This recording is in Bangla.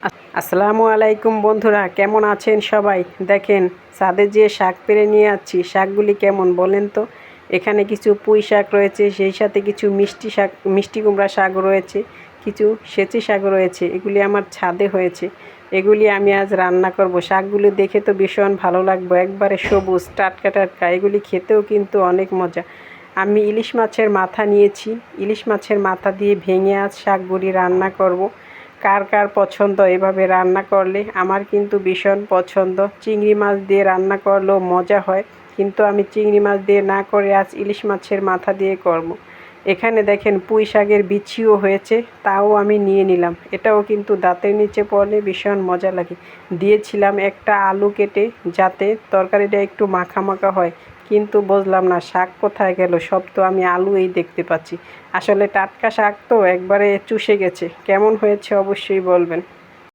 আসসালামু আলাইকুম বন্ধুরা, কেমন আছেন সবাই? দেখেন ছাদে যে শাক পেড়ে নিয়ে যাচ্ছি, শাকগুলি কেমন বলেন তো। এখানে কিছু পুঁই শাক রয়েছে, সেই সাথে কিছু মিষ্টি কুমড়া শাক রয়েছে, কিছু সেচে শাক রয়েছে। এগুলি আমার ছাদে হয়েছে, এগুলি আমি আজ রান্না করব। শাকগুলি দেখে তো ভীষণ ভালো লাগবে, একবারে সবুজ টাটকা টাটকা। এগুলি খেতেও কিন্তু অনেক মজা। আমি ইলিশ মাছের মাথা নিয়েছি, ইলিশ মাছের মাথা দিয়ে ভেঙে আজ শাকগুলি রান্না করব। কার কার পছন্দ এভাবে রান্না করলে? আমার কিন্তু ভীষণ পছন্দ। চিংড়ি মাছ দিয়ে রান্না করলেও মজা হয়, কিন্তু আমি চিংড়ি মাছ দিয়ে না করে আজ ইলিশ মাছের মাথা দিয়ে করব। এখানে দেখেন পুঁই শাকের বিছিও হয়েছে, তাও আমি নিয়ে নিলাম। এটাও কিন্তু দাঁতের নিচে পড়লে ভীষণ মজা লাগে। দিয়েছিলাম একটা আলু কেটে, যাতে তরকারিটা একটু মাখা মাখা হয়, কিন্তু বুঝলাম না শাক কোথায় গেল। সব তো আমি আলুই দেখতে পাচ্ছি। আসলে টাটকা শাক তো একবারে চুষে গেছে। কেমন হয়েছে অবশ্যই বলবেন।